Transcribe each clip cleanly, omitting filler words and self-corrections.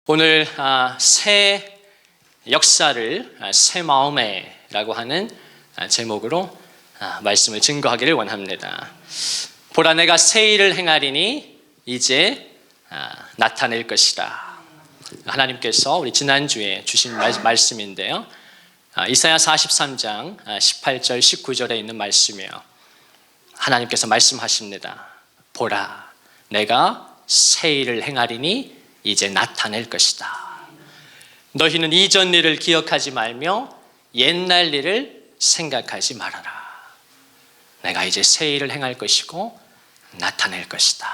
오늘 새 역사를 새 마음에라고 하는 제목으로 말씀을 증거하기를 원합니다. 보라, 내가 새 일을 행하리니 이제 나타낼 것이다. 하나님께서 우리 지난주에 주신 말씀인데요, 이사야 43장 18절 19절에 있는 말씀이에요. 하나님께서 말씀하십니다. 보라, 내가 새 일을 행하리니 이제 나타낼 것이다. 너희는 이전 일을 기억하지 말며 옛날 일을 생각하지 말아라. 내가 이제 새 일을 행할 것이고 나타낼 것이다.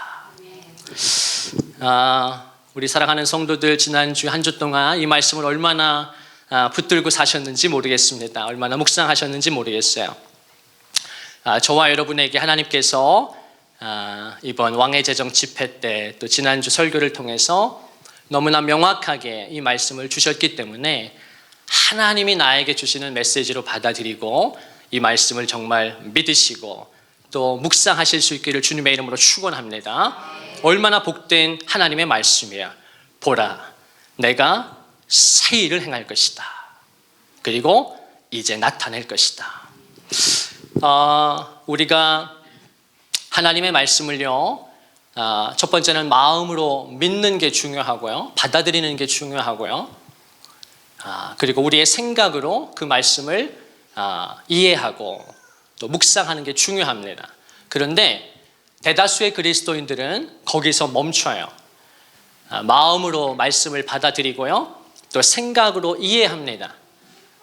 우리 사랑하는 성도들, 지난주 한 주 동안 이 말씀을 얼마나 붙들고 사셨는지 모르겠습니다. 얼마나 묵상하셨는지 모르겠어요. 저와 여러분에게 하나님께서 이번 왕의 제정 집회 때 또 지난주 설교를 통해서 너무나 명확하게 이 말씀을 주셨기 때문에 하나님이 나에게 주시는 메시지로 받아들이고 이 말씀을 정말 믿으시고 또 묵상하실 수 있기를 주님의 이름으로 축원합니다. 얼마나 복된 하나님의 말씀이야. 보라, 내가 새 일을 행할 것이다. 그리고 이제 나타낼 것이다. 우리가 하나님의 말씀을요, 첫 번째는 마음으로 믿는 게 중요하고요, 받아들이는 게 중요하고요, 그리고 우리의 생각으로 그 말씀을 이해하고 또 묵상하는 게 중요합니다. 그런데 대다수의 그리스도인들은 거기서 멈춰요. 마음으로 말씀을 받아들이고요, 또 생각으로 이해합니다.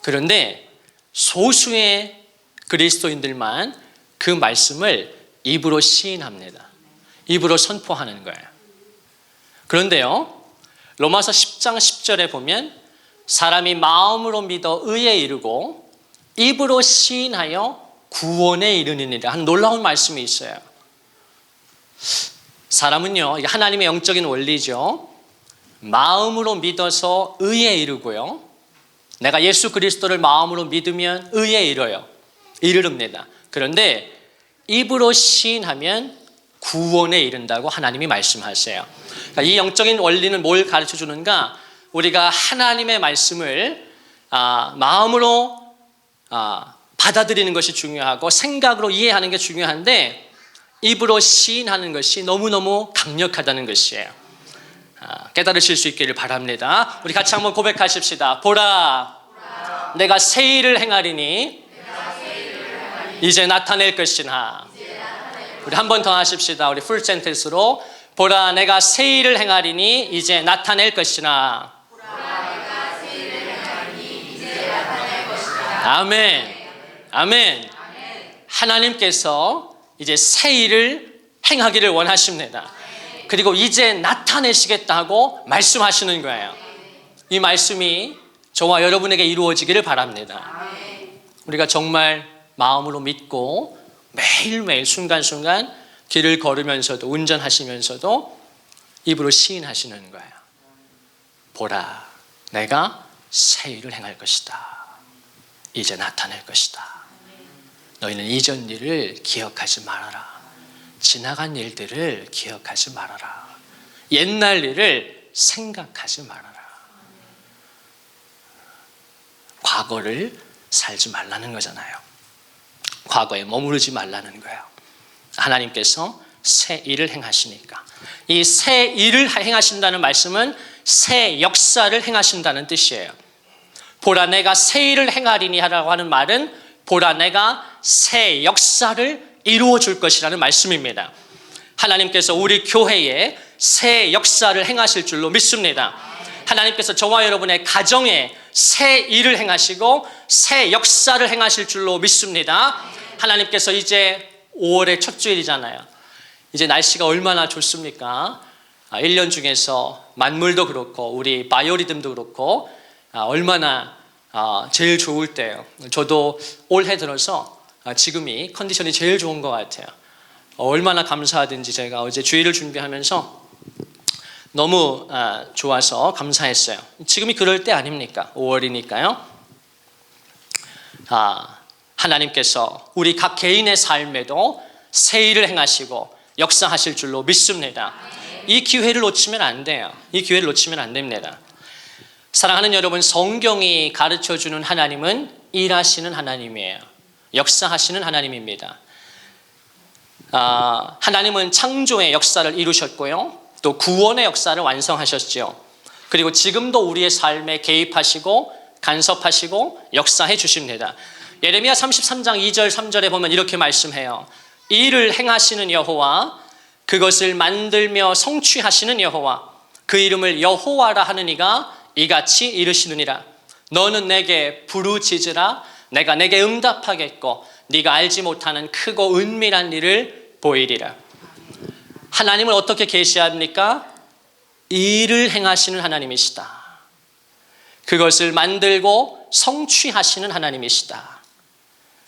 그런데 소수의 그리스도인들만 그 말씀을 입으로 시인합니다. 입으로 선포하는 거예요. 그런데요, 로마서 10장 10절에 보면 사람이 마음으로 믿어 의에 이르고 입으로 시인하여 구원에 이르느니라 하는 놀라운 말씀이 있어요. 사람은요, 이게 하나님의 영적인 원리죠. 마음으로 믿어서 의에 이르고요, 내가 예수 그리스도를 마음으로 믿으면 의에 이르릅니다. 그런데 입으로 시인하면 구원에 이른다고 하나님이 말씀하세요. 그러니까 이 영적인 원리는 뭘 가르쳐 주는가? 우리가 하나님의 말씀을 마음으로 받아들이는 것이 중요하고 생각으로 이해하는 게 중요한데 입으로 시인하는 것이 너무너무 강력하다는 것이에요. 깨달으실 수 있기를 바랍니다. 우리 같이 한번 고백하십시다. 보라, 내가 새 일을 행하리니 이제 나타낼 것이나. 우리 한 번 더 하십시다. 우리 풀 센텐스로. 보라, 내가 새 일을 행하리니 이제 나타낼 것이나. 아멘. 아멘. 하나님께서 이제 새 일을 행하기를 원하십니다. 그리고 이제 나타내시겠다고 말씀하시는 거예요. 이 말씀이 저와 여러분에게 이루어지기를 바랍니다. 우리가 정말 마음으로 믿고 매일매일 순간순간 길을 걸으면서도 운전하시면서도 입으로 시인하시는 거예요. 보라, 내가 새 일을 행할 것이다. 이제 나타낼 것이다. 너희는 이전 일을 기억하지 말아라. 지나간 일들을 기억하지 말아라. 옛날 일을 생각하지 말아라. 과거를 살지 말라는 거잖아요. 과거에 머무르지 말라는 거예요. 하나님께서 새 일을 행하시니까. 이 새 일을 행하신다는 말씀은 새 역사를 행하신다는 뜻이에요. 보라, 내가 새 일을 행하리니 하라고 하는 말은 보라, 내가 새 역사를 이루어 줄 것이라는 말씀입니다. 하나님께서 우리 교회에 새 역사를 행하실 줄로 믿습니다. 하나님께서 저와 여러분의 가정에 새 일을 행하시고 새 역사를 행하실 줄로 믿습니다. 하나님께서 이제 5월의 첫 주일이잖아요. 이제 날씨가 얼마나 좋습니까? 1년 중에서 만물도 그렇고 우리 바이오리듬도 그렇고 얼마나 제일 좋을 때예요. 저도 올해 들어서 지금이 컨디션이 제일 좋은 것 같아요. 얼마나 감사하든지 제가 어제 주일을 준비하면서 너무 좋아서 감사했어요. 지금이 그럴 때 아닙니까? 5월이니까요. 하나님께서 우리 각 개인의 삶에도 새 일을 행하시고 역사하실 줄로 믿습니다. 이 기회를 놓치면 안 돼요. 이 기회를 놓치면 안 됩니다. 사랑하는 여러분, 성경이 가르쳐주는 하나님은 일하시는 하나님이에요. 역사하시는 하나님입니다. 하나님은 창조의 역사를 이루셨고요. 또 구원의 역사를 완성하셨죠. 그리고 지금도 우리의 삶에 개입하시고 간섭하시고 역사해 주십니다. 예레미야 33장 2절 3절에 보면 이렇게 말씀해요. 일을 행하시는 여호와, 그것을 만들며 성취하시는 여호와, 그 이름을 여호와라 하는 이가 이같이 이르시느니라. 너는 내게 부르짖으라. 내가 내게 응답하겠고 네가 알지 못하는 크고 은밀한 일을 보이리라. 하나님을 어떻게 계시합니까? 일을 행하시는 하나님이시다. 그것을 만들고 성취하시는 하나님이시다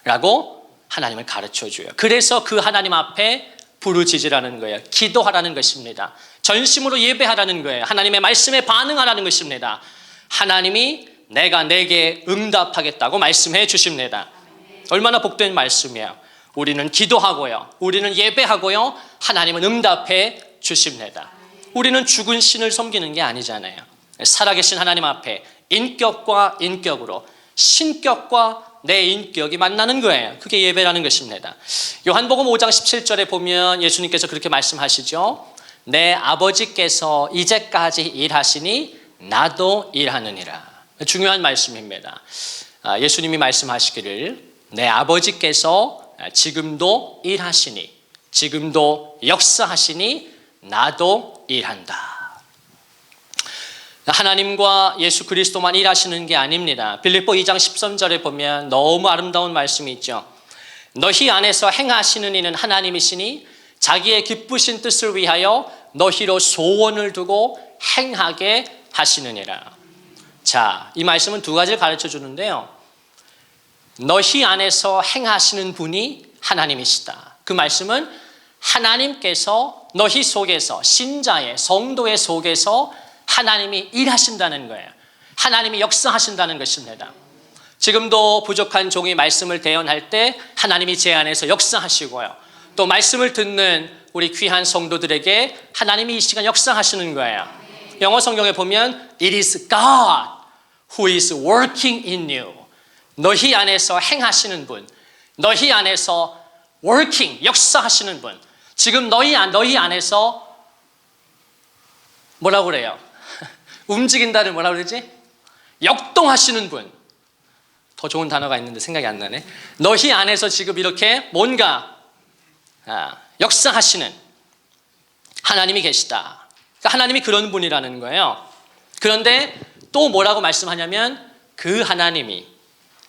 라고 하나님을 가르쳐줘요. 그래서 그 하나님 앞에 부르짖으라는 거예요. 기도하라는 것입니다. 전심으로 예배하라는 거예요. 하나님의 말씀에 반응하라는 것입니다. 하나님이 내가 내게 응답하겠다고 말씀해 주십니다. 얼마나 복된 말씀이에요. 우리는 기도하고요, 우리는 예배하고요, 하나님은 응답해 주십니다. 우리는 죽은 신을 섬기는 게 아니잖아요. 살아계신 하나님 앞에 인격과 인격으로, 신격과 내 인격이 만나는 거예요. 그게 예배라는 것입니다. 요한복음 5장 17절에 보면 예수님께서 그렇게 말씀하시죠. 내 아버지께서 이제까지 일하시니 나도 일하느니라. 중요한 말씀입니다. 예수님이 말씀하시기를 내 아버지께서 지금도 일하시니, 지금도 역사하시니 나도 일한다. 하나님과 예수 그리스도만 일하시는 게 아닙니다. 빌립보 2장 13절에 보면 너무 아름다운 말씀이 있죠. 너희 안에서 행하시는 이는 하나님이시니 자기의 기쁘신 뜻을 위하여 너희로 소원을 두고 행하게 하시느니라. 자, 이 말씀은 두 가지를 가르쳐 주는데요. 너희 안에서 행하시는 분이 하나님이시다. 그 말씀은 하나님께서 너희 속에서, 신자의 성도의 속에서 하나님이 일하신다는 거예요. 하나님이 역사하신다는 것입니다. 지금도 부족한 종이 말씀을 대언할 때 하나님이 제 안에서 역사하시고요. 또 말씀을 듣는 우리 귀한 성도들에게 하나님이 이 시간 역사하시는 거예요. 영어 성경에 보면 It is God who is working in you. 너희 안에서 행하시는 분, 너희 안에서 working, 역사하시는 분. 지금 너희 안에서 뭐라고 그래요? 움직인다를 뭐라고 그러지? 역동하시는 분. 더 좋은 단어가 있는데 생각이 안 나네. 너희 안에서 지금 이렇게 뭔가 역사하시는 하나님이 계시다. 그러니까 하나님이 그런 분이라는 거예요. 그런데 또 뭐라고 말씀하냐면 그 하나님이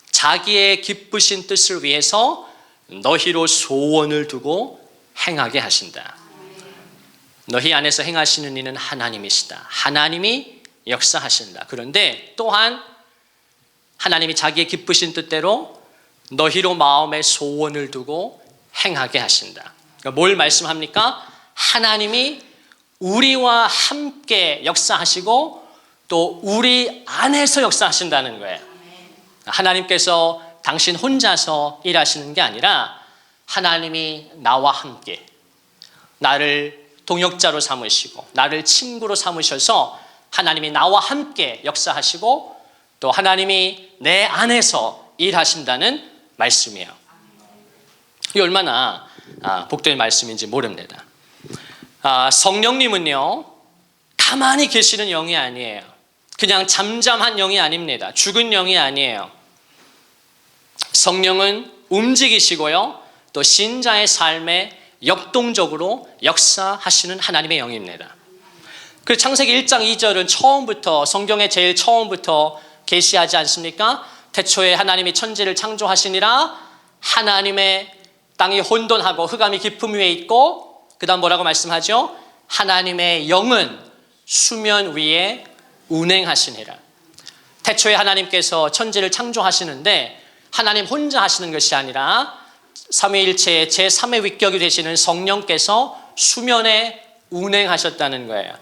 자기의 기쁘신 뜻을 위해서 너희로 소원을 두고 행하게 하신다. 너희 안에서 행하시는 이는 하나님이시다. 하나님이 역사하신다. 그런데 또한 하나님이 자기의 기쁘신 뜻대로 너희로 마음에 소원을 두고 행하게 하신다. 그러니까 뭘 말씀합니까? 하나님이 우리와 함께 역사하시고 또 우리 안에서 역사하신다는 거예요. 하나님께서 당신 혼자서 일하시는 게 아니라 하나님이 나와 함께 나를 동역자로 삼으시고 나를 친구로 삼으셔서 하나님이 나와 함께 역사하시고 또 하나님이 내 안에서 일하신다는 말씀이에요. 이게 얼마나 복된 말씀인지 모릅니다. 성령님은요, 가만히 계시는 영이 아니에요. 그냥 잠잠한 영이 아닙니다. 죽은 영이 아니에요. 성령은 움직이시고요, 또 신자의 삶에 역동적으로 역사하시는 하나님의 영입니다. 그 창세기 1장 2절은 처음부터, 성경의 제일 처음부터 계시하지 않습니까? 태초에 하나님이 천지를 창조하시니라. 하나님의 땅이 혼돈하고 흑암이 깊음 위에 있고, 그 다음 뭐라고 말씀하죠? 하나님의 영은 수면 위에 운행하시니라. 태초에 하나님께서 천지를 창조하시는데 하나님 혼자 하시는 것이 아니라 삼위일체의 제3의 위격이 되시는 성령께서 수면에 운행하셨다는 거예요.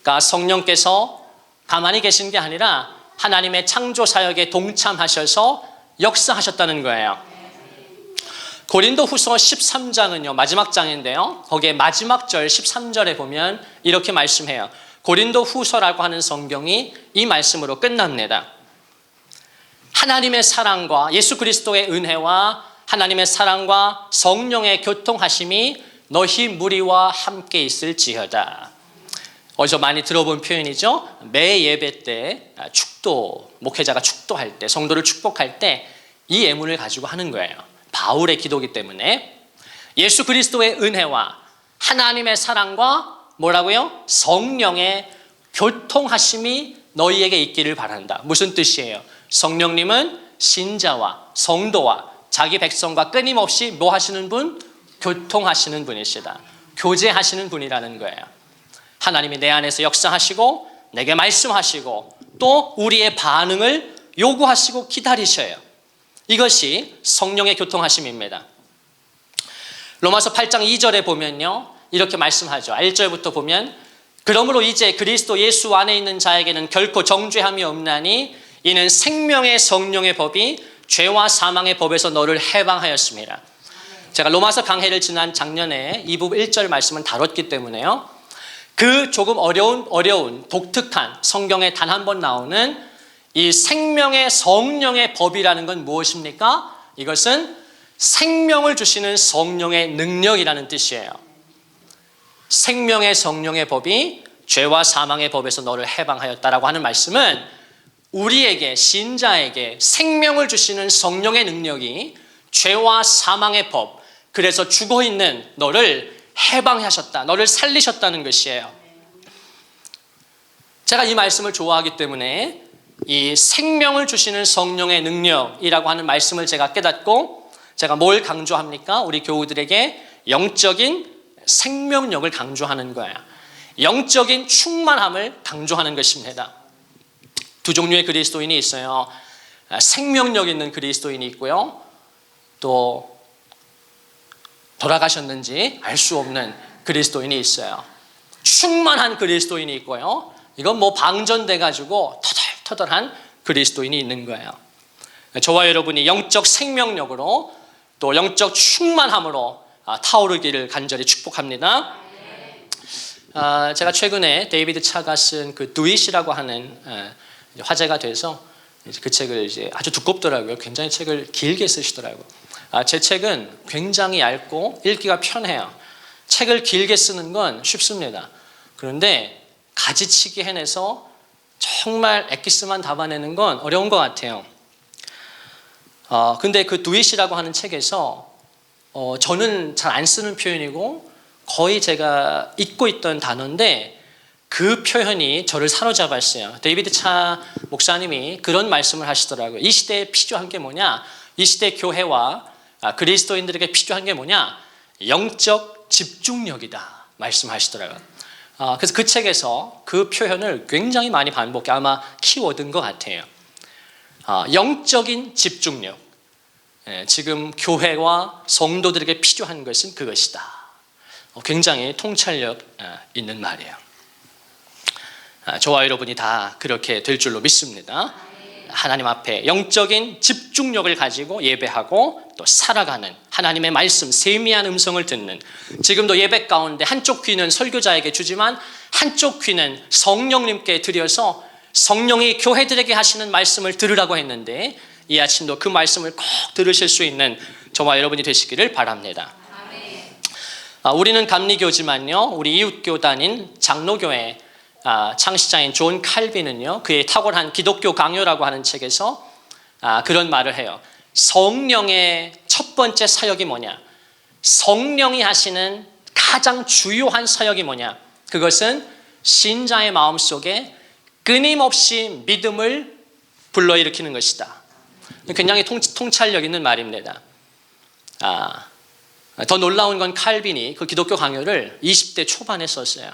그러니까 성령께서 가만히 계신 게 아니라 하나님의 창조 사역에 동참하셔서 역사하셨다는 거예요. 고린도후서 13장은요 마지막 장인데요, 거기에 마지막 절 13절에 보면 이렇게 말씀해요. 고린도후서라고 하는 성경이 이 말씀으로 끝납니다. 하나님의 사랑과 예수 그리스도의 은혜와 하나님의 사랑과 성령의 교통하심이 너희 무리와 함께 있을지어다. 어디서 많이 들어본 표현이죠. 매 예배 때 축도, 목회자가 축도할 때, 성도를 축복할 때 이 예문을 가지고 하는 거예요. 바울의 기도이기 때문에 예수 그리스도의 은혜와 하나님의 사랑과 뭐라고요? 성령의 교통하심이 너희에게 있기를 바란다. 무슨 뜻이에요? 성령님은 신자와 성도와 자기 백성과 끊임없이 뭐 하시는 분? 교통하시는 분이시다. 교제하시는 분이라는 거예요. 하나님이 내 안에서 역사하시고 내게 말씀하시고 또 우리의 반응을 요구하시고 기다리셔요. 이것이 성령의 교통하심입니다. 로마서 8장 2절에 보면요 이렇게 말씀하죠. 1절부터 보면 그러므로 이제 그리스도 예수 안에 있는 자에게는 결코 정죄함이 없나니 이는 생명의 성령의 법이 죄와 사망의 법에서 너를 해방하였습니다. 제가 로마서 강해를 지난 작년에 이 부분 1절 말씀은 다뤘기 때문에요. 그 조금 어려운 독특한 성경에 단 한 번 나오는 이 생명의 성령의 법이라는 건 무엇입니까? 이것은 생명을 주시는 성령의 능력이라는 뜻이에요. 생명의 성령의 법이 죄와 사망의 법에서 너를 해방하였다라고 하는 말씀은 우리에게 신자에게 생명을 주시는 성령의 능력이 죄와 사망의 법, 그래서 죽어있는 너를 해방하셨다, 너를 살리셨다는 것이에요. 제가 이 말씀을 좋아하기 때문에 이 생명을 주시는 성령의 능력이라고 하는 말씀을 제가 깨닫고 제가 뭘 강조합니까? 우리 교우들에게 영적인 생명력을 강조하는 거예요. 영적인 충만함을 강조하는 것입니다. 두 종류의 그리스도인이 있어요. 생명력 있는 그리스도인이 있고요. 또 돌아가셨는지 알 수 없는 그리스도인이 있어요. 충만한 그리스도인이 있고요. 이건 뭐 방전돼 가지고 터덜터덜한 그리스도인이 있는 거예요. 저와 여러분이 영적 생명력으로 또 영적 충만함으로 타오르기를 간절히 축복합니다. 제가 최근에 데이비드 차가 쓴 그 두잇이라고 하는 화제가 돼서 그 책을 이제 아주 두껍더라고요. 굉장히 책을 길게 쓰시더라고요. 제 책은 굉장히 얇고 읽기가 편해요. 책을 길게 쓰는 건 쉽습니다. 그런데 가지치기 해내서 정말 엑기스만 담아내는 건 어려운 것 같아요. 근데 그 두잇이라고 하는 책에서 저는 잘 안 쓰는 표현이고 거의 제가 잊고 있던 단어인데 그 표현이 저를 사로잡았어요. 데이비드 차 목사님이 그런 말씀을 하시더라고요. 이 시대에 필요한 게 뭐냐? 이 시대 교회와 그리스도인들에게 필요한 게 뭐냐? 영적 집중력이다 말씀하시더라고요. 그래서 그 책에서 그 표현을 굉장히 많이 반복해 아마 키워드인 것 같아요. 영적인 집중력. 지금 교회와 성도들에게 필요한 것은 그것이다. 굉장히 통찰력 있는 말이에요. 저와 여러분이 다 그렇게 될 줄로 믿습니다. 하나님 앞에 영적인 집중력을 가지고 예배하고 또 살아가는 하나님의 말씀, 세미한 음성을 듣는, 지금도 예배 가운데 한쪽 귀는 설교자에게 주지만 한쪽 귀는 성령님께 드려서 성령이 교회들에게 하시는 말씀을 들으라고 했는데 이 아침도 그 말씀을 꼭 들으실 수 있는 저와 여러분이 되시기를 바랍니다. 우리는 감리교지만요, 우리 이웃교단인 장로교회 창시자인 존 칼빈은요, 그의 탁월한 기독교 강요라고 하는 책에서 그런 말을 해요. 성령의 첫 번째 사역이 뭐냐? 성령이 하시는 가장 주요한 사역이 뭐냐? 그것은 신자의 마음속에 끊임없이 믿음을 불러일으키는 것이다. 굉장히 통찰력 있는 말입니다. 더 놀라운 건 칼빈이 그 기독교 강요를 20대 초반에 썼어요.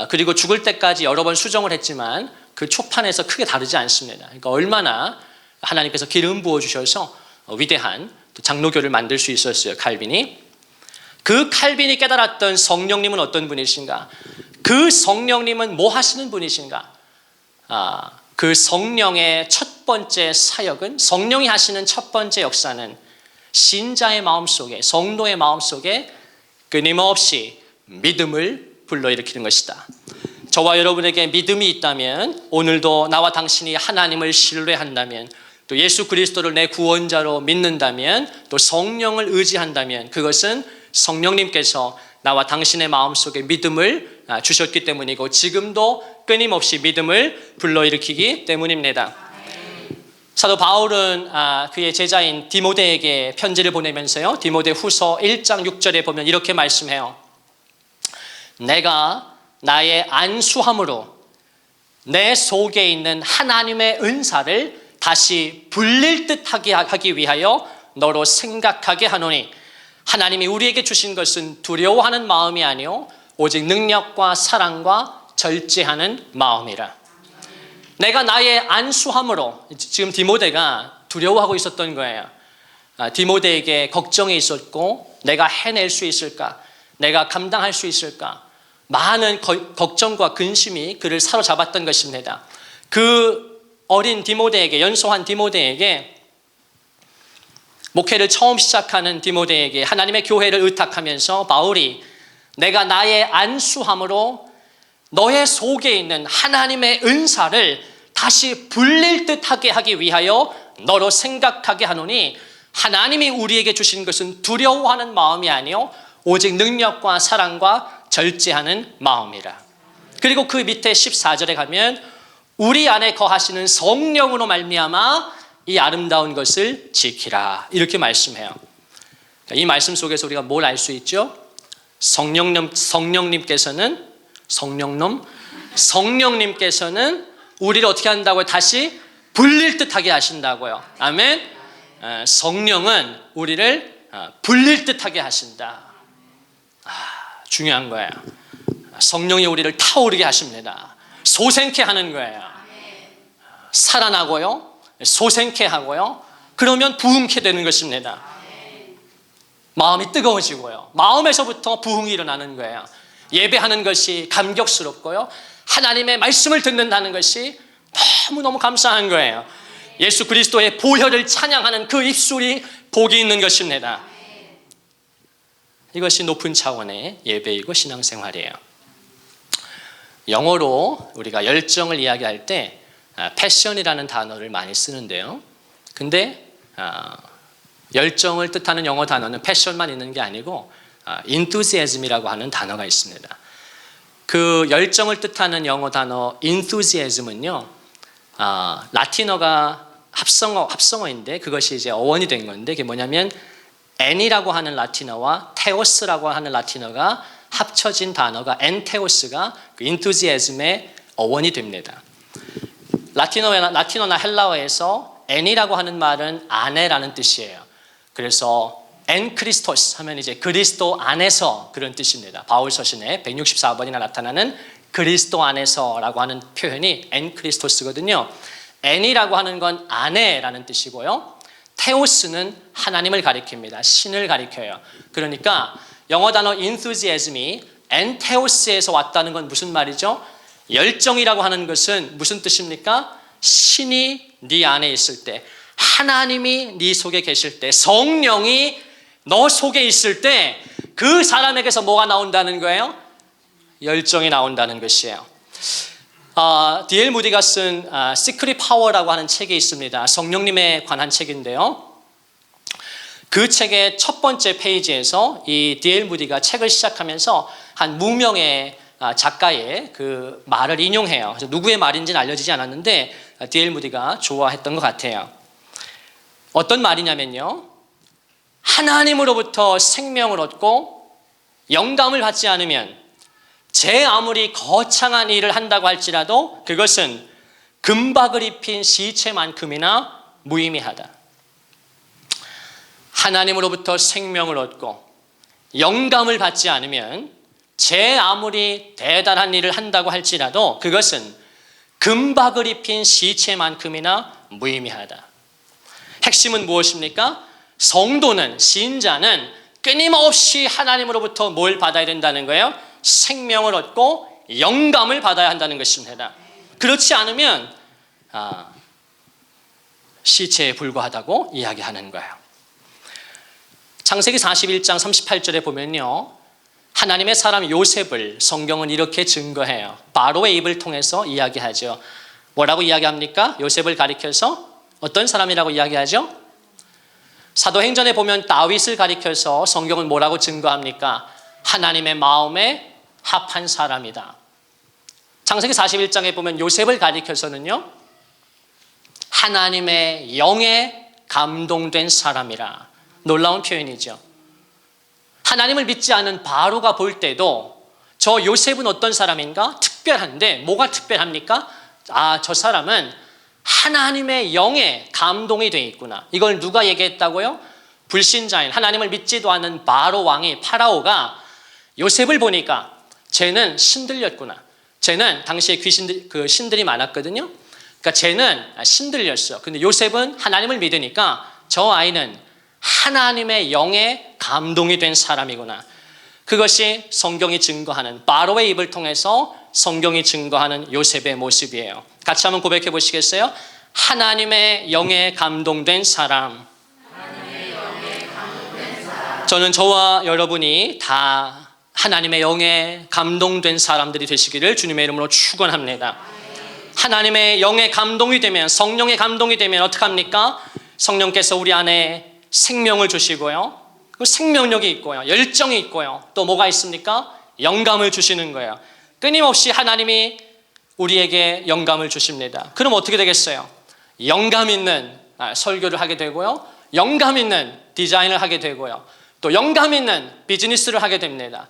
그리고 죽을 때까지 여러 번 수정을 했지만 그 초판에서 크게 다르지 않습니다. 그러니까 얼마나 하나님께서 기름 부어주셔서 위대한 장로교를 만들 수 있었어요, 칼빈이. 그 칼빈이 깨달았던 성령님은 어떤 분이신가? 그 성령님은 뭐 하시는 분이신가? 그 성령의 첫 번째 사역은, 성령이 하시는 첫 번째 역사는 신자의 마음속에, 성도의 마음속에 끊임없이 믿음을 불러일으키는 것이다. 저와 여러분에게 믿음이 있다면, 오늘도 나와 당신이 하나님을 신뢰한다면, 또 예수 그리스도를 내 구원자로 믿는다면, 또 성령을 의지한다면, 그것은 성령님께서 나와 당신의 마음속에 믿음을 주셨기 때문이고, 지금도 끊임없이 믿음을 불러일으키기 때문입니다. 사도 바울은 그의 제자인 디모데에게 편지를 보내면서요, 디모데 후서 1장 6절에 보면 이렇게 말씀해요. 내가 나의 안수함으로 내 속에 있는 하나님의 은사를 다시 불릴 듯하게 하기 위하여 너로 생각하게 하노니, 하나님이 우리에게 주신 것은 두려워하는 마음이 아니요 오직 능력과 사랑과 절제하는 마음이라. 내가 나의 안수함으로, 지금 디모데가 두려워하고 있었던 거예요. 디모데에게 걱정이 있었고, 내가 해낼 수 있을까? 내가 감당할 수 있을까? 많은 걱정과 근심이 그를 사로잡았던 것입니다. 그 어린 디모데에게, 연소한 디모데에게, 목회를 처음 시작하는 디모데에게 하나님의 교회를 의탁하면서 바울이 내가 나의 안수함으로 너의 속에 있는 하나님의 은사를 다시 불릴 듯하게 하기 위하여 너로 생각하게 하노니, 하나님이 우리에게 주신 것은 두려워하는 마음이 아니요 오직 능력과 사랑과 절제하는 마음이라. 그리고 그 밑에 14절에 가면 우리 안에 거하시는 성령으로 말미암아 이 아름다운 것을 지키라, 이렇게 말씀해요. 이 말씀 속에서 우리가 뭘 알 수 있죠? 성령님께서는 우리를 어떻게 한다고요? 다시 불릴 듯하게 하신다고요. 아멘. 성령은 우리를 불릴 듯하게 하신다. 중요한 거예요. 성령이 우리를 타오르게 하십니다. 솟행케 하는 거예요. 살아나고요, 솟행케 하고요, 그러면 부흥케 되는 것입니다. 마음이 뜨거워지고요, 마음에서부터 부흥이 일어나는 거예요. 예배하는 것이 감격스럽고요, 하나님의 말씀을 듣는다는 것이 너무너무 감사한 거예요. 예수 그리스도의 보혈을 찬양하는 그 입술이 복이 있는 것입니다. 이것이 높은 차원의 예배이고 신앙생활이에요. 영어로 우리가 열정을 이야기할 때 패션이라는 단어를 많이 쓰는데요, 근데 열정을 뜻하는 영어 단어는 패션만 있는 게 아니고 enthusiasm이라고 하는 단어가 있습니다. 그 열정을 뜻하는 영어 단어 enthusiasm은요, 라틴어가 합성어인데 그것이 이제 어원이 된 건데, 그게 뭐냐면 엔이라고 하는 라틴어와 테오스라고 하는 라틴어가 합쳐진 단어가 엔테오스가 그 enthusiasm의 어원이 됩니다. 라틴어나 헬라어에서 엔이라고 하는 말은 아내라는 뜻이에요. 그래서 엔 크리스토스 하면 이제 그리스도 안에서, 그런 뜻입니다. 바울 서신에 164번이나 나타나는 그리스도 안에서라고 하는 표현이 엔 크리스토스거든요. 엔이라고 하는 건 아내라는 뜻이고요, 테오스는 하나님을 가리킵니다. 신을 가리켜요. 그러니까 영어 단어 enthusiasm이 엔테오스에서 왔다는 건 무슨 말이죠? 열정이라고 하는 것은 무슨 뜻입니까? 신이 네 안에 있을 때, 하나님이 네 속에 계실 때, 성령이 너 속에 있을 때 그 사람에게서 뭐가 나온다는 거예요? 열정이 나온다는 것이에요. D.L. 무디가 쓴 Secret Power라고 하는 책이 있습니다. 성령님에 관한 책인데요, 그 책의 첫 번째 페이지에서 이 D.L. 무디가 책을 시작하면서 한 무명의 작가의 그 말을 인용해요. 그래서 누구의 말인지는 알려지지 않았는데 D.L. 무디가 좋아했던 것 같아요. 어떤 말이냐면요, 하나님으로부터 생명을 얻고 영감을 받지 않으면 제 아무리 거창한 일을 한다고 할지라도 그것은 금박을 입힌 시체만큼이나 무의미하다. 하나님으로부터 생명을 얻고 영감을 받지 않으면 제 아무리 대단한 일을 한다고 할지라도 그것은 금박을 입힌 시체만큼이나 무의미하다. 핵심은 무엇입니까? 성도는, 신자는 끊임없이 하나님으로부터 뭘 받아야 된다는 거예요? 생명을 얻고 영감을 받아야 한다는 것입니다. 그렇지 않으면 시체에 불과하다고 이야기하는 거예요. 창세기 41장 38절에 보면요, 하나님의 사람 요셉을 성경은 이렇게 증거해요. 바로의 입을 통해서 이야기하죠. 뭐라고 이야기합니까? 요셉을 가리켜서 어떤 사람이라고 이야기하죠? 사도행전에 보면 다윗을 가리켜서 성경은 뭐라고 증거합니까? 하나님의 마음에 합한 사람이다. 창세기 41장에 보면 요셉을 가리켜서는요, 하나님의 영에 감동된 사람이라. 놀라운 표현이죠. 하나님을 믿지 않은 바로가 볼 때도 저 요셉은 어떤 사람인가? 특별한데 뭐가 특별합니까? 아, 저 사람은 하나님의 영에 감동이 되어 있구나. 이걸 누가 얘기했다고요? 불신자인 하나님을 믿지도 않은 바로 왕이 파라오가 요셉을 보니까 쟤는 신들렸구나. 쟤는 당시에 신들이 많았거든요. 그러니까 쟤는 신들렸어. 근데 요셉은 하나님을 믿으니까 저 아이는 하나님의 영에 감동이 된 사람이구나. 그것이 성경이 증거하는, 바로의 입을 통해서 성경이 증거하는 요셉의 모습이에요. 같이 한번 고백해 보시겠어요? 하나님의 영에 감동된 사람. 저는 저와 여러분이 다 하나님의 영에 감동된 사람들이 되시기를 주님의 이름으로 축원합니다. 하나님의 영에 감동이 되면, 성령의 감동이 되면 어떻게 합니까? 성령께서 우리 안에 생명을 주시고요, 생명력이 있고요, 열정이 있고요, 또 뭐가 있습니까? 영감을 주시는 거예요. 끊임없이 하나님이 우리에게 영감을 주십니다. 그럼 어떻게 되겠어요? 영감 있는 설교를 하게 되고요, 영감 있는 디자인을 하게 되고요, 또 영감 있는 비즈니스를 하게 됩니다.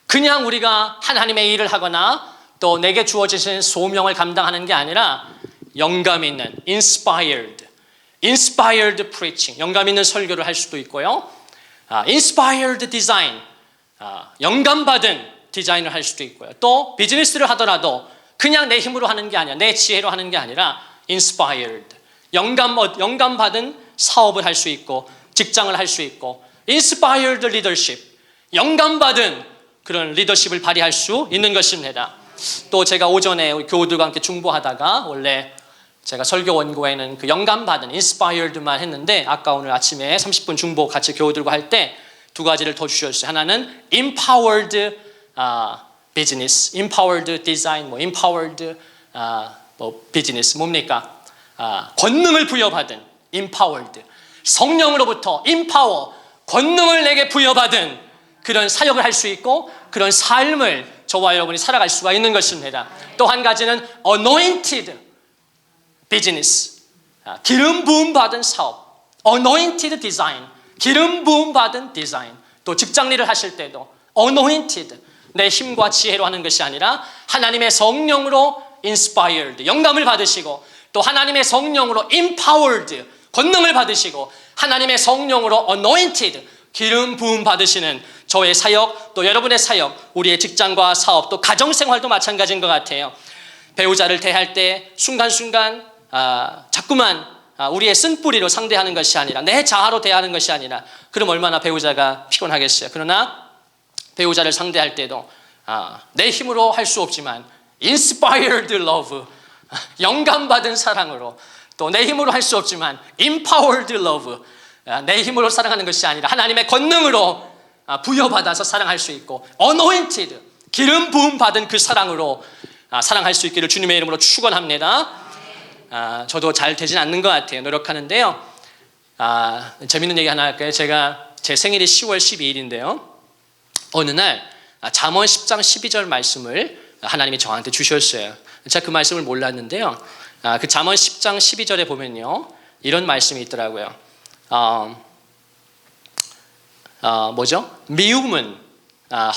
그냥 우리가 하나님의 일을 하거나 또 내게 주어지신 소명을 감당하는 게 아니라 영감 있는 inspired preaching, 영감 있는 설교를 할 수도 있고요, inspired design, 영감받은 디자인을 할 수도 있고요, 또 비즈니스를 하더라도 그냥 내 힘으로 하는 게 아니라, 내 지혜로 하는 게 아니라 inspired, 영감받은 사업을 할 수 있고 직장을 할 수 있고, inspired leadership, 영감받은 그런 리더십을 발휘할 수 있는 것입니다. 또 제가 오전에 교우들과 함께 중보하다가, 원래 제가 설교 원고에는 그 영감받은 inspired만 했는데 아까 오늘 아침에 30분 중보 같이 교우들과 할 때 두 가지를 더 주셨어요. 하나는 empowered business, empowered design, empowered business 뭡니까? 권능을 부여받은 empowered, 성령으로부터 empower, 권능을 내게 부여받은 그런 사역을 할 수 있고 그런 삶을 저와 여러분이 살아갈 수가 있는 것입니다. 또 한 가지는 anointed business, 기름 부음 받은 사업, anointed design, 기름 부음 받은 디자인. 또 직장 일을 하실 때도 anointed, 내 힘과 지혜로 하는 것이 아니라 하나님의 성령으로 inspired, 영감을 받으시고, 또 하나님의 성령으로 empowered, 권능을 받으시고, 하나님의 성령으로 anointed, 기름 부음 받으시는 저의 사역, 또 여러분의 사역, 우리의 직장과 사업, 또 가정생활도 마찬가지인 것 같아요. 배우자를 대할 때 순간순간 자꾸만 우리의 쓴뿌리로 상대하는 것이 아니라, 내 자아로 대하는 것이 아니라, 그럼 얼마나 배우자가 피곤하겠어요. 그러나 배우자를 상대할 때도 내 힘으로 할 수 없지만 inspired love, 영감받은 사랑으로, 또 내 힘으로 할 수 없지만 empowered love, 내 힘으로 사랑하는 것이 아니라 하나님의 권능으로 부여받아서 사랑할 수 있고, anointed, 기름 부음 받은 그 사랑으로 사랑할 수 있기를 주님의 이름으로 축원합니다. 저도 잘 되진 않는 것 같아요. 노력하는데요. 재밌는 얘기 하나 할까요? 제 생일이 10월 12일인데요. 어느 날 잠언 10장 12절 말씀을 하나님이 저한테 주셨어요. 제가 그 말씀을 몰랐는데요. 그 잠언 10장 12절에 보면요, 이런 말씀이 있더라고요. 미움은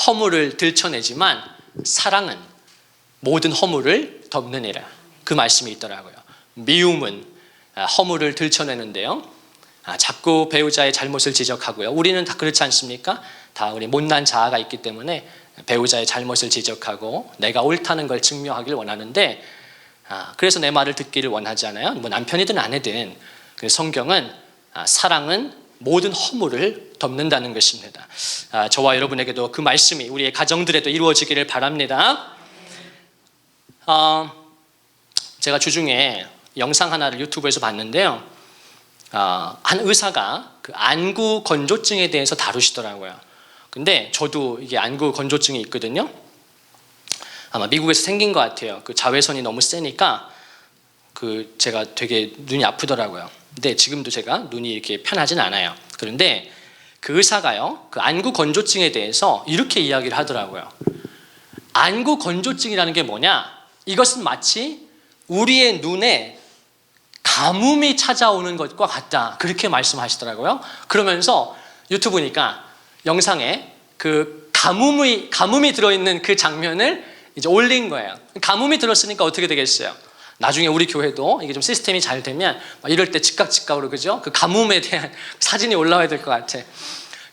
허물을 들춰내지만 사랑은 모든 허물을 덮느니라. 그 말씀이 있더라고요. 미움은 허물을 들춰내는데요, 자꾸 배우자의 잘못을 지적하고요. 우리는 다 그렇지 않습니까? 다 우리 못난 자아가 있기 때문에 배우자의 잘못을 지적하고 내가 옳다는 걸 증명하길 원하는데, 그래서 내 말을 듣기를 원하지 않아요. 남편이든 아내든. 그래서 성경은 사랑은 모든 허물을 덮는다는 것입니다. 저와 여러분에게도 그 말씀이 우리의 가정들에도 이루어지기를 바랍니다. 제가 주중에 영상 하나를 유튜브에서 봤는데요. 한 의사가 그 안구 건조증에 대해서 다루시더라고요. 근데 저도 이게 안구 건조증이 있거든요. 아마 미국에서 생긴 것 같아요. 그 자외선이 너무 세니까 그 제가 되게 눈이 아프더라고요. 근데 지금도 제가 눈이 이렇게 편하진 않아요. 그런데 그 의사가요, 그 안구 건조증에 대해서 이렇게 이야기를 하더라고요. 안구 건조증이라는 게 뭐냐? 이것은 마치 우리의 눈에 가뭄이 찾아오는 것과 같다. 그렇게 말씀하시더라고요. 그러면서 유튜브니까 영상에 그 가뭄이 들어있는 그 장면을 이제 올린 거예요. 가뭄이 들었으니까 어떻게 되겠어요? 나중에 우리 교회도 이게 좀 시스템이 잘 되면 이럴 때 즉각으로 그죠? 그 가뭄에 대한 사진이 올라와야 될 것 같아.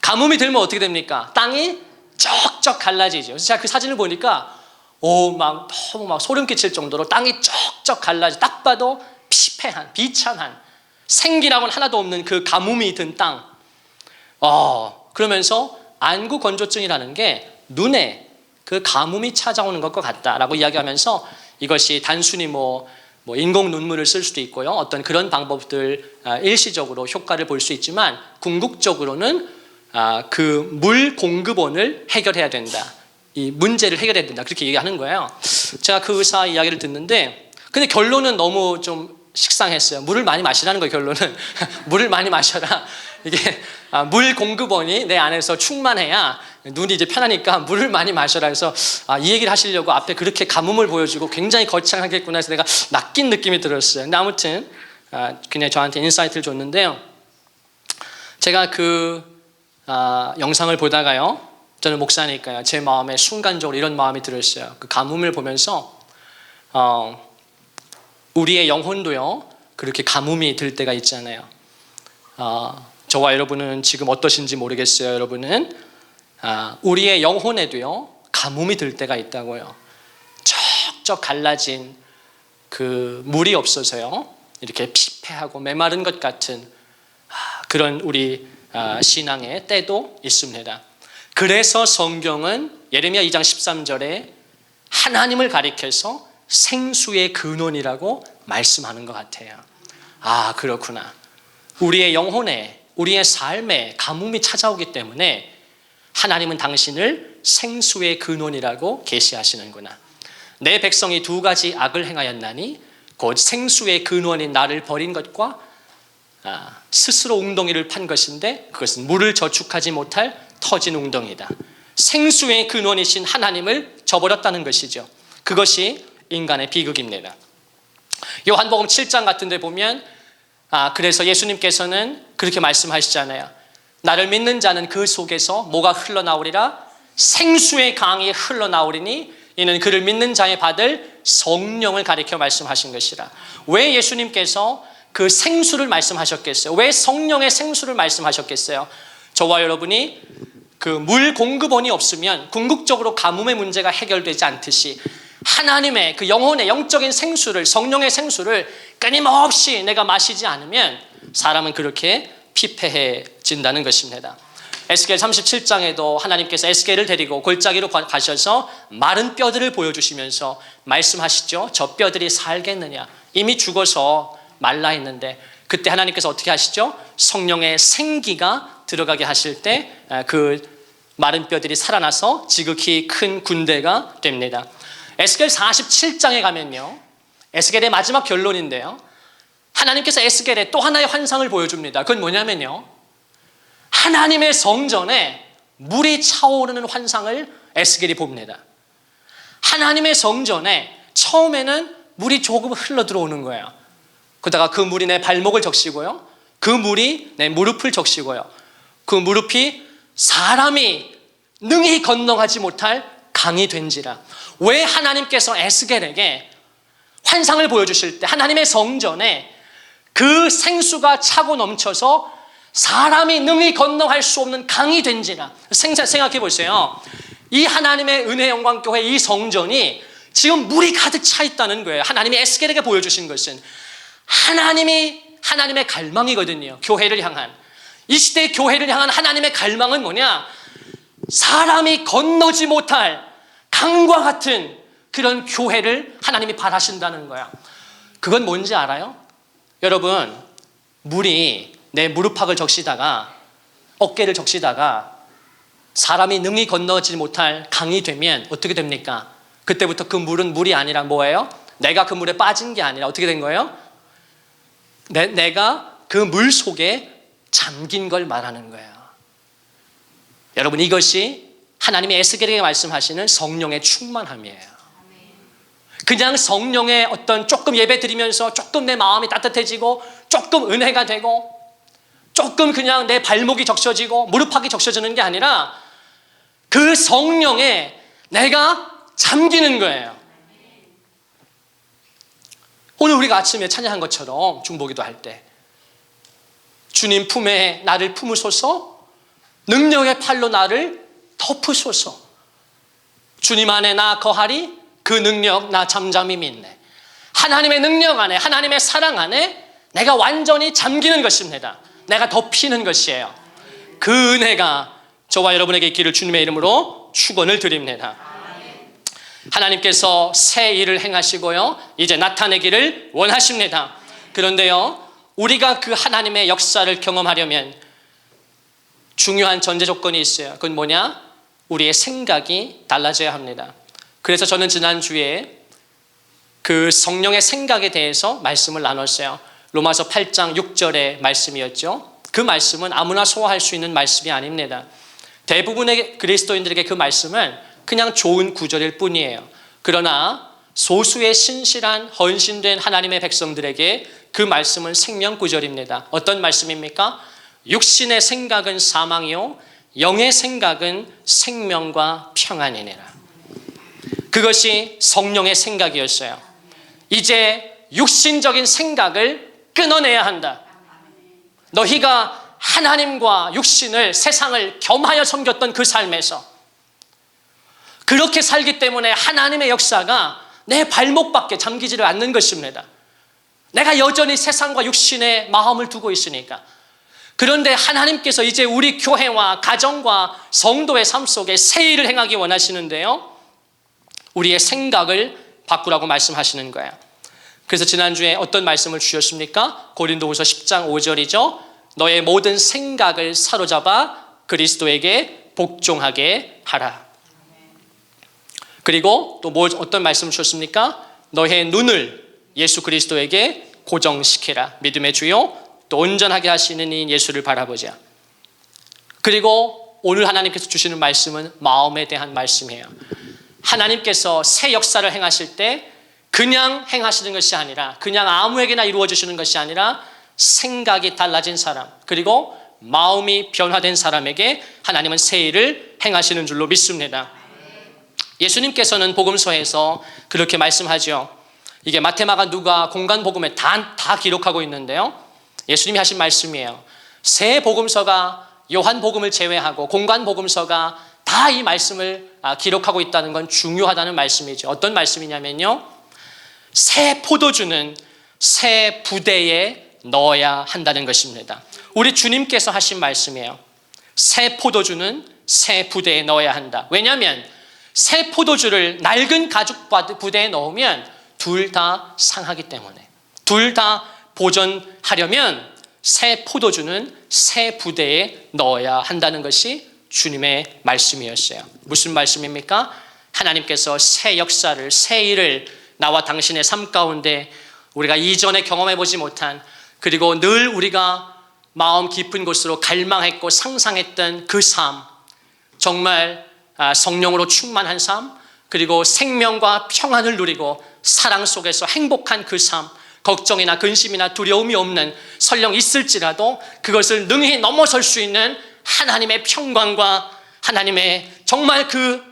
가뭄이 들면 어떻게 됩니까? 땅이 쩍쩍 갈라지죠. 그래서 제가 그 사진을 보니까 너무 막 소름 끼칠 정도로 땅이 쩍쩍 갈라지. 딱 봐도 피폐한, 비참한, 생기라고는 하나도 없는 그 가뭄이 든 땅. 그러면서 안구 건조증이라는 게 눈에 그 가뭄이 찾아오는 것과 같다라고 이야기하면서 이것이 단순히 뭐 인공 눈물을 쓸 수도 있고요. 어떤 그런 방법들 일시적으로 효과를 볼 수 있지만 궁극적으로는 그 물 공급원을 해결해야 된다. 이 문제를 해결해야 된다. 그렇게 얘기하는 거예요. 제가 그 의사 이야기를 듣는데 근데 결론은 너무 좀 식상했어요. 물을 많이 마시라는 거예요. 결론은 물을 많이 마셔라. 이게 물 공급원이 내 안에서 충만해야 눈이 이제 편하니까 물을 많이 마셔라 해서 이 얘기를 하시려고 앞에 그렇게 가뭄을 보여주고 굉장히 거창하겠구나 해서 내가 낚인 느낌이 들었어요. 근데 아무튼 그냥 저한테 인사이트를 줬는데요. 제가 그 영상을 보다가요. 저는 목사니까요. 제 마음에 순간적으로 이런 마음이 들었어요. 그 가뭄을 보면서 우리의 영혼도요. 그렇게 가뭄이 들 때가 있잖아요. 저와 여러분은 지금 어떠신지 모르겠어요. 여러분은 우리의 영혼에도요. 가뭄이 들 때가 있다고요. 쩍쩍 갈라진 그 물이 없어서요. 이렇게 피폐하고 메마른 것 같은 그런 우리 신앙의 때도 있습니다. 그래서 성경은 예레미야 2장 13절에 하나님을 가리켜서 생수의 근원이라고 말씀하는 것 같아요. 그렇구나. 우리의 영혼에, 우리의 삶에 가뭄이 찾아오기 때문에 하나님은 당신을 생수의 근원이라고 계시하시는구나. 내 백성이 두 가지 악을 행하였나니 곧 생수의 근원인 나를 버린 것과 스스로 웅덩이를 판 것인데 그것은 물을 저축하지 못할 터진 웅덩이다. 생수의 근원이신 하나님을 저버렸다는 것이죠. 그것이 인간의 비극입니다. 요한복음 7장 같은 데 보면 그래서 예수님께서는 그렇게 말씀하시잖아요. 나를 믿는 자는 그 속에서 뭐가 흘러나오리라? 생수의 강이 흘러나오리니 이는 그를 믿는 자에 받을 성령을 가리켜 말씀하신 것이라. 왜 예수님께서 그 생수를 말씀하셨겠어요? 왜 성령의 생수를 말씀하셨겠어요? 저와 여러분이 그 물 공급원이 없으면 궁극적으로 가뭄의 문제가 해결되지 않듯이 하나님의 그 영혼의 영적인 생수를, 성령의 생수를 끊임없이 내가 마시지 않으면 사람은 그렇게 피폐해진다는 것입니다. 에스겔 37장에도 하나님께서 에스겔을 데리고 골짜기로 가셔서 마른 뼈들을 보여주시면서 말씀하시죠. 저 뼈들이 살겠느냐? 이미 죽어서 말라 있는데 그때 하나님께서 어떻게 하시죠? 성령의 생기가 들어가게 하실 때 그 마른 뼈들이 살아나서 지극히 큰 군대가 됩니다. 에스겔 47장에 가면요. 에스겔의 마지막 결론인데요. 하나님께서 에스겔에 또 하나의 환상을 보여줍니다. 그건 뭐냐면요. 하나님의 성전에 물이 차오르는 환상을 에스겔이 봅니다. 하나님의 성전에 처음에는 물이 조금 흘러 들어오는 거예요. 그러다가 그 물이 내 발목을 적시고요. 그 물이 내 무릎을 적시고요. 그 무릎이 사람이 능히 건너가지 못할 강이 된지라. 왜 하나님께서 에스겔에게 환상을 보여주실 때 하나님의 성전에 그 생수가 차고 넘쳐서 사람이 능히 건너갈 수 없는 강이 된지라. 생각해 보세요. 이 하나님의 은혜 영광 교회 이 성전이 지금 물이 가득 차 있다는 거예요. 하나님이 에스겔에게 보여주신 것은 하나님의 갈망이거든요. 교회를 향한, 이 시대의 교회를 향한 하나님의 갈망은 뭐냐? 사람이 건너지 못할 강과 같은 그런 교회를 하나님이 바라신다는 거야. 그건 뭔지 알아요? 여러분, 물이 내 무릎팍을 적시다가 어깨를 적시다가 사람이 능히 건너지 못할 강이 되면 어떻게 됩니까? 그때부터 그 물은 물이 아니라 뭐예요? 내가 그 물에 빠진 게 아니라 어떻게 된 거예요? 내가 그 물 속에 잠긴 걸 말하는 거예요. 여러분, 이것이 하나님의 에스겔에게 말씀하시는 성령의 충만함이에요. 그냥 성령의 어떤 조금 예배 드리면서 조금 내 마음이 따뜻해지고 조금 은혜가 되고 조금 그냥 내 발목이 적셔지고 무릎팍이 적셔지는 게 아니라 그 성령에 내가 잠기는 거예요. 오늘 우리가 아침에 찬양한 것처럼 중보기도 할 때 주님 품에 나를 품으소서, 능력의 팔로 나를 덮으소서. 주님 안에 나 거하리, 그 능력 나 잠잠히 믿네. 하나님의 능력 안에, 하나님의 사랑 안에 내가 완전히 잠기는 것입니다. 내가 덮이는 것이에요. 그 은혜가 저와 여러분에게 있기를 주님의 이름으로 축원을 드립니다. 하나님께서 새 일을 행하시고요, 이제 나타내기를 원하십니다. 그런데요, 우리가 그 하나님의 역사를 경험하려면 중요한 전제 조건이 있어요. 그건 뭐냐? 우리의 생각이 달라져야 합니다. 그래서 저는 지난주에 그 성령의 생각에 대해서 말씀을 나눴어요. 로마서 8장 6절의 말씀이었죠. 그 말씀은 아무나 소화할 수 있는 말씀이 아닙니다. 대부분의 그리스도인들에게 그 말씀은 그냥 좋은 구절일 뿐이에요. 그러나 소수의 신실한 헌신된 하나님의 백성들에게 그 말씀은 생명 구절입니다. 어떤 말씀입니까? 육신의 생각은 사망이요 영의 생각은 생명과 평안이니라. 그것이 성령의 생각이었어요. 이제 육신적인 생각을 끊어내야 한다. 너희가 하나님과 육신을, 세상을 겸하여 섬겼던 그 삶에서 그렇게 살기 때문에 하나님의 역사가 내 발목밖에 잠기지를 않는 것입니다. 내가 여전히 세상과 육신에 마음을 두고 있으니까. 그런데 하나님께서 이제 우리 교회와 가정과 성도의 삶 속에 새 일을 행하기 원하시는데요, 우리의 생각을 바꾸라고 말씀하시는 거예요. 그래서 지난주에 어떤 말씀을 주셨습니까? 고린도후서 10장 5절이죠. 너의 모든 생각을 사로잡아 그리스도에게 복종하게 하라. 그리고 또 어떤 말씀을 주셨습니까? 너의 눈을 예수 그리스도에게 고정시키라. 믿음의 주요 또 온전하게 하시는 이 예수를 바라보자. 그리고 오늘 하나님께서 주시는 말씀은 마음에 대한 말씀이에요. 하나님께서 새 역사를 행하실 때 그냥 행하시는 것이 아니라, 그냥 아무에게나 이루어 주시는 것이 아니라 생각이 달라진 사람, 그리고 마음이 변화된 사람에게 하나님은 새 일을 행하시는 줄로 믿습니다. 예수님께서는 복음서에서 그렇게 말씀하죠. 이게 마태, 마가, 누가, 공간 복음에 다 기록하고 있는데요, 예수님이 하신 말씀이에요. 새 복음서가 요한 복음을 제외하고 공간 복음서가 다 이 말씀을 기록하고 있다는 건 중요하다는 말씀이죠. 어떤 말씀이냐면요, 새 포도주는 새 부대에 넣어야 한다는 것입니다. 우리 주님께서 하신 말씀이에요. 새 포도주는 새 부대에 넣어야 한다. 왜냐하면 새 포도주를 낡은 가죽 부대에 넣으면 둘 다 상하기 때문에, 둘 다 보존하려면 새 포도주는 새 부대에 넣어야 한다는 것이 주님의 말씀이었어요. 무슨 말씀입니까? 하나님께서 새 역사를, 새 일을 나와 당신의 삶 가운데 우리가 이전에 경험해보지 못한, 그리고 늘 우리가 마음 깊은 곳으로 갈망했고 상상했던 그 삶, 정말 성령으로 충만한 삶, 그리고 생명과 평안을 누리고 사랑 속에서 행복한 그 삶, 걱정이나 근심이나 두려움이 없는, 설령 있을지라도 그것을 능히 넘어설 수 있는 하나님의 평강과 하나님의 정말 그,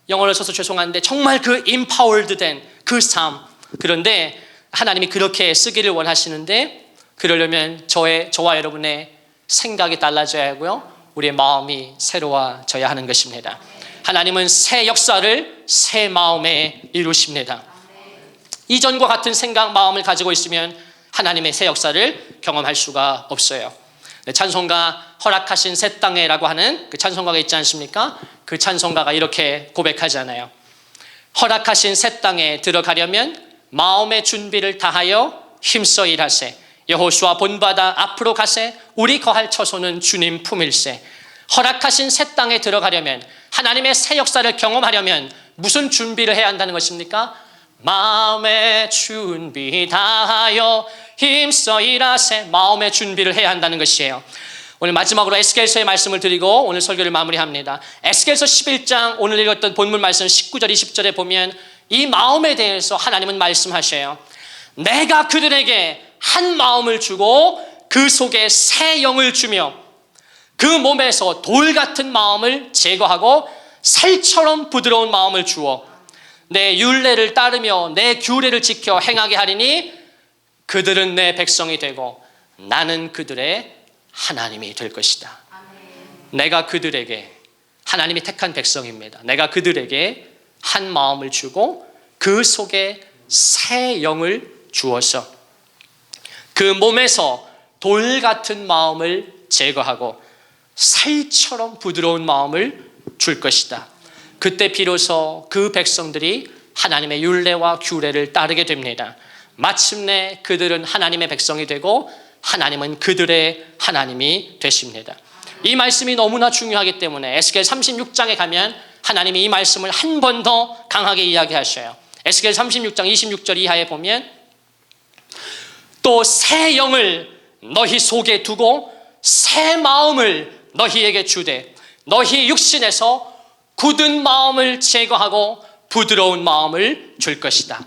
영어를 써서 죄송한데 정말 그 empowered 된 그 삶. 그런데 하나님이 그렇게 쓰기를 원하시는데, 그러려면 저와 여러분의 생각이 달라져야 하고요, 우리의 마음이 새로워져야 하는 것입니다. 하나님은 새 역사를 새 마음에 이루십니다. 이전과 같은 생각, 마음을 가지고 있으면 하나님의 새 역사를 경험할 수가 없어요. 찬송가 허락하신 새 땅에라고 하는 그 찬송가가 있지 않습니까? 그 찬송가가 이렇게 고백하잖아요. 허락하신 새 땅에 들어가려면 마음의 준비를 다하여 힘써 일하세. 여호수아 본받아 앞으로 가세. 우리 거할 처소는 주님 품일세. 허락하신 새 땅에 들어가려면, 하나님의 새 역사를 경험하려면 무슨 준비를 해야 한다는 것입니까? 마음의 준비 다하여 힘써 일하세. 마음의 준비를 해야 한다는 것이에요. 오늘 마지막으로 에스겔서의 말씀을 드리고 오늘 설교를 마무리합니다. 에스겔서 11장 오늘 읽었던 본문 말씀 19절 20절에 보면 이 마음에 대해서 하나님은 말씀하셔요. 내가 그들에게 한 마음을 주고 그 속에 새 영을 주며 그 몸에서 돌 같은 마음을 제거하고 살처럼 부드러운 마음을 주어 내 율례를 따르며 내 규례를 지켜 행하게 하리니 그들은 내 백성이 되고 나는 그들의 하나님이 될 것이다. 내가 그들에게, 하나님이 택한 백성입니다. 내가 그들에게 한 마음을 주고 그 속에 새 영을 주어서 그 몸에서 돌 같은 마음을 제거하고 살처럼 부드러운 마음을 줄 것이다. 그때 비로소 그 백성들이 하나님의 율례와 규례를 따르게 됩니다. 마침내 그들은 하나님의 백성이 되고 하나님은 그들의 하나님이 되십니다. 이 말씀이 너무나 중요하기 때문에 에스겔 36장에 가면 하나님이 이 말씀을 한 번 더 강하게 이야기하셔요. 에스겔 36장 26절 이하에 보면 또 새 영을 너희 속에 두고 새 마음을 너희에게 주되 너희 육신에서 굳은 마음을 제거하고 부드러운 마음을 줄 것이다.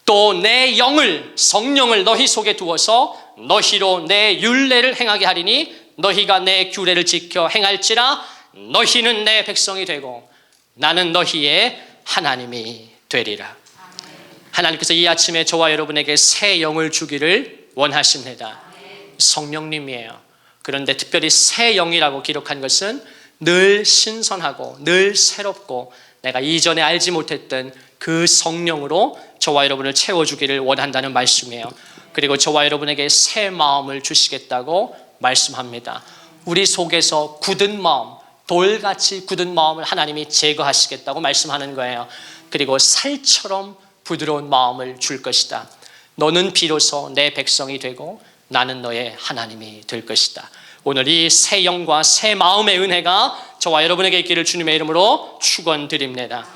또 내 영을, 성령을 너희 속에 두어서 너희로 내 율례를 행하게 하리니 너희가 내 규례를 지켜 행할지라 너희는 내 백성이 되고 나는 너희의 하나님이 되리라. 하나님께서 이 아침에 저와 여러분에게 새 영을 주기를 원하십니다. 성령님이에요. 그런데 특별히 새 영이라고 기록한 것은 늘 신선하고 늘 새롭고 내가 이전에 알지 못했던 그 성령으로 저와 여러분을 채워주기를 원한다는 말씀이에요. 그리고 저와 여러분에게 새 마음을 주시겠다고 말씀합니다. 우리 속에서 굳은 마음, 돌같이 굳은 마음을 하나님이 제거하시겠다고 말씀하는 거예요. 그리고 살처럼 부드러운 마음을 줄 것이다. 너는 비로소 내 백성이 되고 나는 너의 하나님이 될 것이다. 오늘 이 새 영과 새 마음의 은혜가 저와 여러분에게 있기를 주님의 이름으로 축원드립니다.